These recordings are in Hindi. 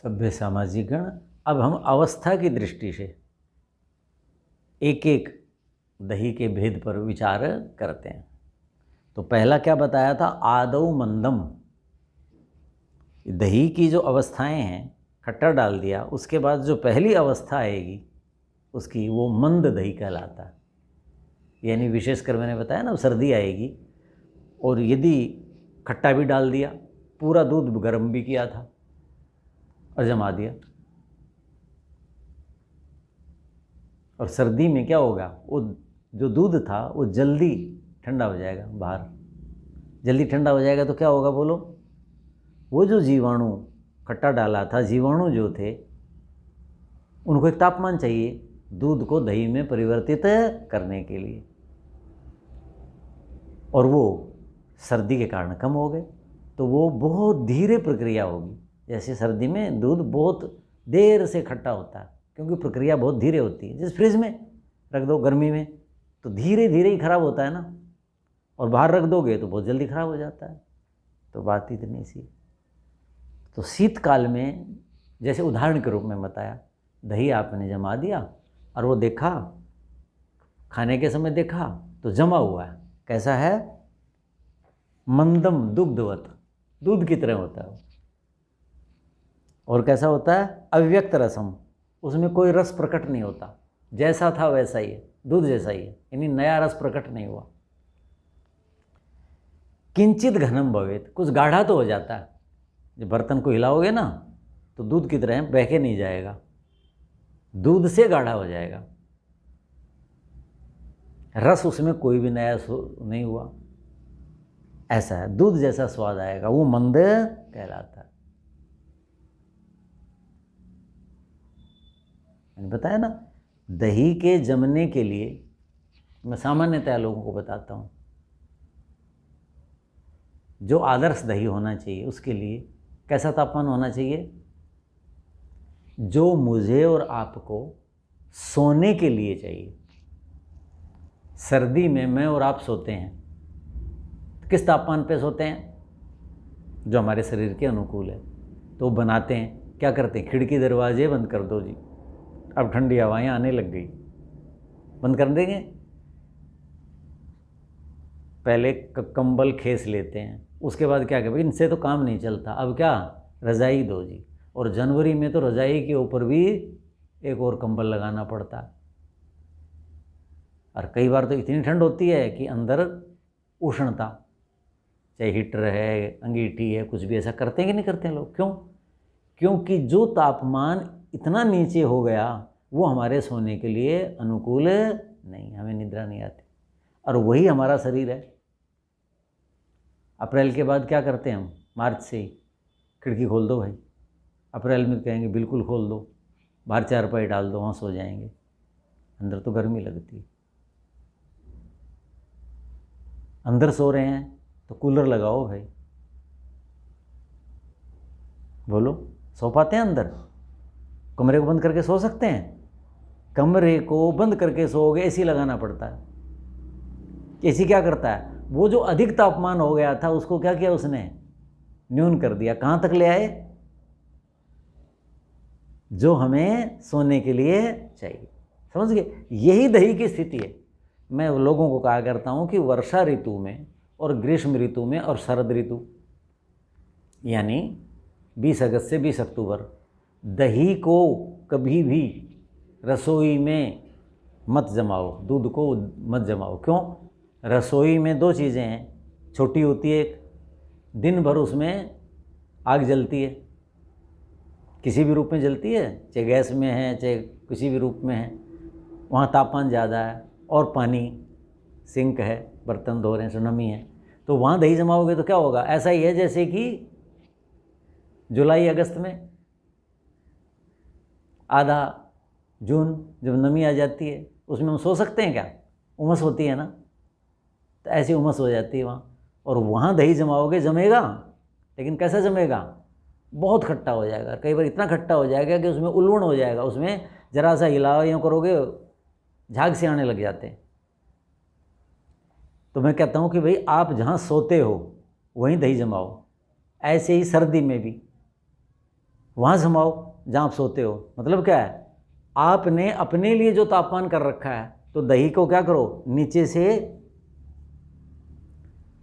सभ्य सामाजिक गण, अब हम अवस्था की दृष्टि से एक एक दही के भेद पर विचार करते हैं। तो पहला क्या बताया था? आदौ मंदम। दही की जो अवस्थाएं हैं, खट्टा डाल दिया, उसके बाद जो पहली अवस्था आएगी उसकी, वो मंद दही कहलाता है। यानी विशेषकर मैंने बताया ना, सर्दी आएगी और यदि खट्टा भी डाल दिया, पूरा दूध गर्म भी किया था और जमा दिया, और सर्दी में क्या होगा, वो जो दूध था वो जल्दी ठंडा हो जाएगा, बाहर जल्दी ठंडा हो जाएगा। तो क्या होगा बोलो? वो जो जीवाणु खट्टा डाला था, जीवाणु जो थे, उनको एक तापमान चाहिए दूध को दही में परिवर्तित करने के लिए, और वो सर्दी के कारण कम हो गए। तो वो बहुत धीरे प्रक्रिया होगी। जैसे सर्दी में दूध बहुत देर से खट्टा होता है, क्योंकि प्रक्रिया बहुत धीरे होती है। जैसे फ्रिज में रख दो गर्मी में तो धीरे धीरे ही खराब होता है ना, और बाहर रख दोगे तो बहुत जल्दी खराब हो जाता है। तो बात इतनी सी। तो शीतकाल में, जैसे उदाहरण के रूप में बताया, दही आपने जमा दिया और वो देखा, खाने के समय देखा तो जमा हुआ है। कैसा है? मंदम दुग्धवत, दूध की तरह होता है। और कैसा होता है? अव्यक्त रसम, उसमें कोई रस प्रकट नहीं होता, जैसा था वैसा ही है, दूध जैसा ही है, यानी नया रस प्रकट नहीं हुआ। किंचित घनम भवेत, कुछ गाढ़ा तो हो जाता है। जब बर्तन को हिलाओगे ना तो दूध की तरह बहके नहीं जाएगा, दूध से गाढ़ा हो जाएगा, रस उसमें कोई भी नया नहीं हुआ। ऐसा है, दूध जैसा स्वाद आएगा, वो मंद कहलाता है। मैंने बताया ना, दही के जमने के लिए मैं सामान्यतः लोगों को बताता हूँ, जो आदर्श दही होना चाहिए उसके लिए कैसा तापमान होना चाहिए? जो मुझे और आपको सोने के लिए चाहिए। सर्दी में मैं और आप सोते हैं तो किस तापमान पे सोते हैं? जो हमारे शरीर के अनुकूल है। तो बनाते हैं, क्या करते हैं? खिड़की दरवाजे बंद कर दो जी, अब ठंडी हवाएं आने लग गई, बंद कर देंगे। पहले कंबल खेस लेते हैं, उसके बाद क्या करें? इनसे तो काम नहीं चलता, अब क्या? रज़ाई दो जी। और जनवरी में तो रज़ाई के ऊपर भी एक और कंबल लगाना पड़ता है। और कई बार तो इतनी ठंड होती है कि अंदर उष्णता, चाहे हीटर है, अंगीठी है, कुछ भी ऐसा करते हैं कि नहीं करते हैं लोग? क्यों? क्योंकि जो तापमान इतना नीचे हो गया वो हमारे सोने के लिए अनुकूल नहीं, हमें निद्रा नहीं आती। और वही हमारा शरीर है। अप्रैल के बाद क्या करते हैं हम? मार्च से ही खिड़की खोल दो भाई। अप्रैल में कहेंगे बिल्कुल खोल दो, बाहर चारपाई डाल दो, वहाँ सो जाएंगे, अंदर तो गर्मी लगती है। अंदर सो रहे हैं तो कूलर लगाओ भाई। बोलो, सो पाते हैं अंदर? कमरे को बंद करके सो सकते हैं? कमरे को बंद करके सोओगे, एसी लगाना पड़ता है। एसी क्या करता है? वो जो अधिक तापमान हो गया था उसको क्या किया उसने? न्यून कर दिया। कहाँ तक ले आए? जो हमें सोने के लिए चाहिए। समझ गए? यही दही की स्थिति है। मैं लोगों को कहा करता हूँ कि वर्षा ऋतु में और ग्रीष्म ऋतु में और शरद ऋतु, यानी 20 अगस्त से 20 अक्टूबर, दही को कभी भी रसोई में मत जमाओ, दूध को मत जमाओ। क्यों? रसोई में दो चीज़ें हैं, छोटी होती है एक, दिन भर उसमें आग जलती है, किसी भी रूप में जलती है, चाहे गैस में है चाहे किसी भी रूप में है, वहाँ तापमान ज़्यादा है, और पानी, सिंक है, बर्तन धो रहे हैं, नमी है, तो वहाँ दही जमाओगे तो क्या होगा? ऐसा ही है जैसे कि जुलाई अगस्त में, आधा जून जब नमी आ जाती है, उसमें हम सो सकते हैं क्या? उमस होती है ना, तो ऐसी उमस हो जाती है वहाँ। और वहाँ दही जमाओगे, जमेगा, लेकिन कैसा जमेगा? बहुत खट्टा हो जाएगा। कई बार इतना खट्टा हो जाएगा कि उसमें उल्वण हो जाएगा, उसमें जरा सा हिलाओ यूँ करोगे झाग से आने लग जाते हैं। तो मैं कहता हूँ कि भाई आप जहाँ सोते हो वहीं दही जमाओ। ऐसे ही सर्दी में भी वहाँ जमाओ जहाँ आप सोते हो। मतलब क्या है, आपने अपने लिए जो तापमान कर रखा है, तो दही को क्या करो, नीचे से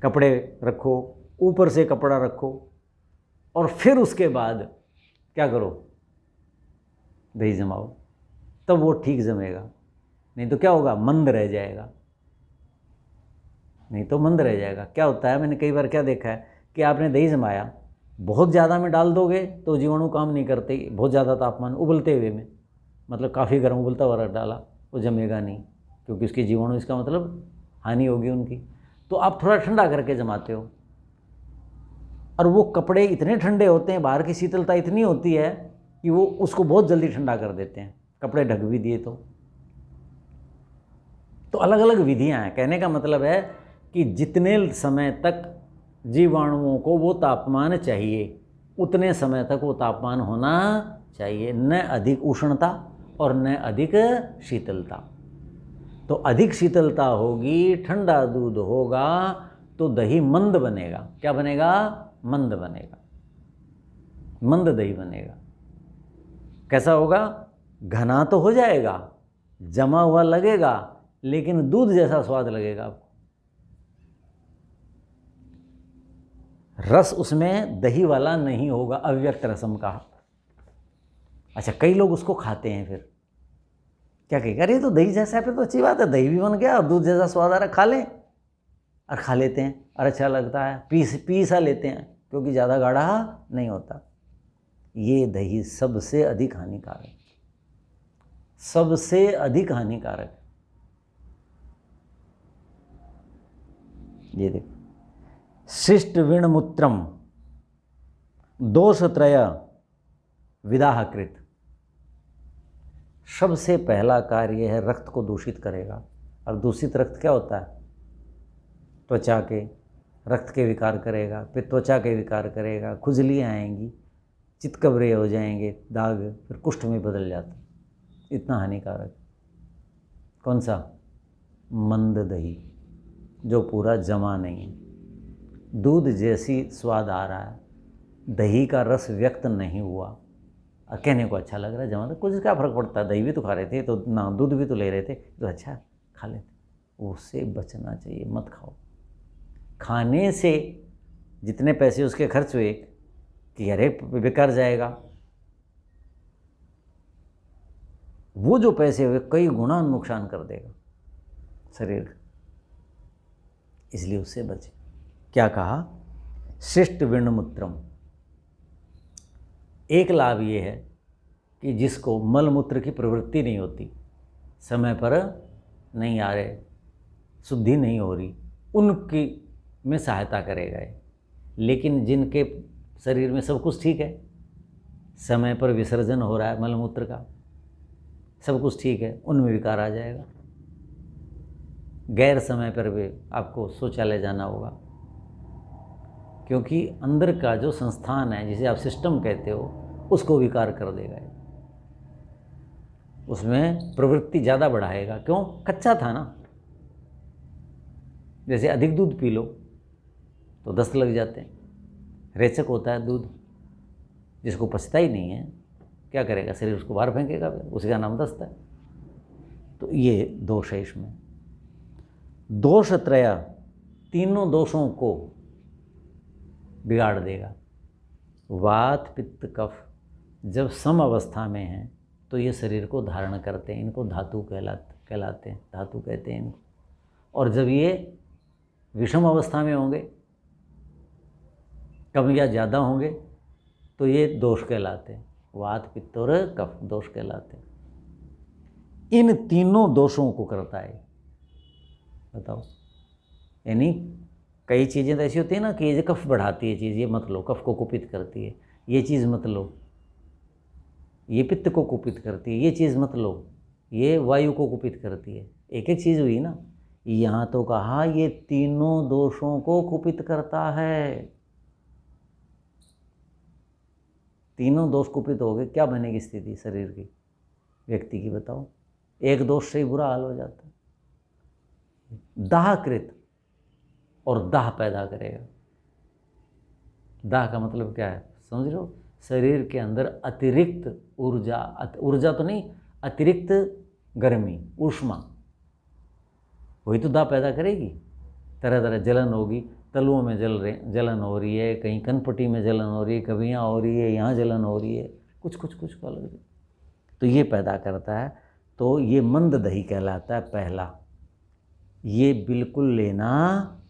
कपड़े रखो, ऊपर से कपड़ा रखो, और फिर उसके बाद क्या करो, दही जमाओ, तब वो ठीक जमेगा। नहीं तो क्या होगा, मंद रह जाएगा। नहीं तो मंद रह जाएगा। क्या होता है, मैंने कई बार क्या देखा है कि आपने दही जमाया, बहुत ज़्यादा में डाल दोगे तो जीवाणु काम नहीं करते। बहुत ज़्यादा तापमान, उबलते हुए में, मतलब काफ़ी गर्म उबलता हुआ डाला, वो जमेगा नहीं, क्योंकि उसके जीवाणु, इसका मतलब हानि होगी उनकी। तो आप थोड़ा ठंडा करके जमाते हो, और वो कपड़े इतने ठंडे होते हैं, बाहर की शीतलता इतनी होती है कि वो उसको बहुत जल्दी ठंडा कर देते हैं, कपड़े ढक भी दिए तो अलग अलग विधियां हैं। कहने का मतलब है कि जितने समय तक जीवाणुओं को वो तापमान चाहिए, उतने समय तक वो तापमान होना चाहिए, न अधिक उष्णता और न अधिक शीतलता। तो अधिक शीतलता होगी, ठंडा दूध होगा, तो दही मंद बनेगा। क्या बनेगा, मंद बनेगा, मंद दही बनेगा। कैसा होगा, घना तो हो जाएगा, जमा हुआ लगेगा, लेकिन दूध जैसा स्वाद लगेगा आपको। रस उसमें दही वाला नहीं होगा, अव्यक्त रसम का। अच्छा, कई लोग उसको खाते हैं, फिर क्या कहेगा, अरे तो दही जैसा है, फिर तो अच्छी बात है, दही भी बन गया और दूध जैसा स्वाद आ रहा है, खा लें। और खा लेते हैं, और अच्छा लगता है, पी सा लेते हैं, क्योंकि ज़्यादा गाढ़ा नहीं होता। ये दही सबसे अधिक हानिकारक, सबसे अधिक हानिकारक। ये देखो, शिष्ट विणमूत्रम दोषत्रय विदाहकृत। सबसे पहला कार्य है, रक्त को दूषित करेगा। और दूषित रक्त क्या होता है, त्वचा के रक्त के विकार करेगा, फिर त्वचा के विकार करेगा, खुजलियाँ आएंगी, चितकबरे हो जाएंगे, दाग, फिर कुष्ठ में बदल जाता। इतना हानिकारक। कौन सा, मंद दही, जो पूरा जमा नहीं है, दूध जैसी स्वाद आ रहा है, दही का रस व्यक्त नहीं हुआ, और कहने को अच्छा लग रहा है, जमा तो कुछ क्या फ़र्क पड़ता है, दही भी तो खा रहे थे, तो ना दूध भी तो ले रहे थे, तो अच्छा खा लेते। उससे बचना चाहिए, मत खाओ। खाने से जितने पैसे उसके खर्च हुए कि अरे बेकार जाएगा, वो जो पैसे हुए कई गुना नुकसान कर देगा शरीर का। इसलिए उससे बचे। क्या कहा, शिष्ट विणमूत्रम। एक लाभ ये है कि जिसको मलमूत्र की प्रवृत्ति नहीं होती, समय पर नहीं आ रहे, शुद्धि नहीं हो रही, उनकी में सहायता करेगा ये। लेकिन जिनके शरीर में सब कुछ ठीक है, समय पर विसर्जन हो रहा है मलमूत्र का, सब कुछ ठीक है, उनमें विकार आ जाएगा। गैर समय पर भी आपको शौचालय जाना होगा, क्योंकि अंदर का जो संस्थान है, जिसे आप सिस्टम कहते हो, उसको विकार कर देगा, उसमें प्रवृत्ति ज़्यादा बढ़ाएगा। क्यों, कच्चा था ना। जैसे अधिक दूध पी लो तो दस्त लग जाते हैं, रेचक होता है दूध, जिसको पचता ही नहीं है, क्या करेगा, शरीर उसको बाहर फेंकेगा, उसी का नाम दस्त है। तो ये दोष है इसमें। दोष त्रय, तीनों दोषों को बिगाड़ देगा। वात पित्त कफ जब सम अवस्था में हैं तो ये शरीर को धारण करते हैं, इनको धातु कहलाते हैं, धातु कहते हैं इनको। और जब ये विषम अवस्था में होंगे, कम या ज़्यादा होंगे, तो ये दोष कहलाते हैं, वात पित्त और कफ दोष कहलाते हैं। इन तीनों दोषों को करता है। बताओ, यानी कई चीज़ें तो ऐसी होती है ना कि ये कफ बढ़ाती है चीज़, ये मत लो, कफ को कुपित करती है, ये चीज़ मत लो, ये पित्त को कुपित करती है, ये चीज़ मत लो, ये वायु को कुपित करती है। एक एक चीज़ हुई ना। यहाँ तो कहा ये तीनों दोषों को कुपित करता है। तीनों दोष कुपित हो गए, क्या बनेगी स्थिति शरीर की, व्यक्ति की, बताओ। एक दोष से ही बुरा हाल हो जाता है। दाहकृत, और दाह पैदा करेगा। दाह का मतलब क्या है, समझ लो, शरीर के अंदर अतिरिक्त ऊर्जा तो नहीं, अतिरिक्त गर्मी, ऊष्मा, वही तो दाह पैदा करेगी। तरह तरह जलन होगी, तलुओं में जलन हो रही है, कहीं कनपट्टी में जलन हो रही है, कभी यहाँ हो रही है, यहाँ जलन हो रही है, कुछ अलग, तो ये पैदा करता है। तो ये मंद दही कहलाता है पहला। ये बिल्कुल लेना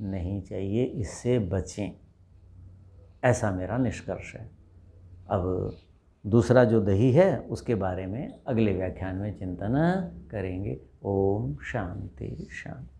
नहीं चाहिए, इससे बचें, ऐसा मेरा निष्कर्ष है। अब दूसरा जो दही है उसके बारे में अगले व्याख्यान में चिंतन करेंगे। ओम शांति शांति।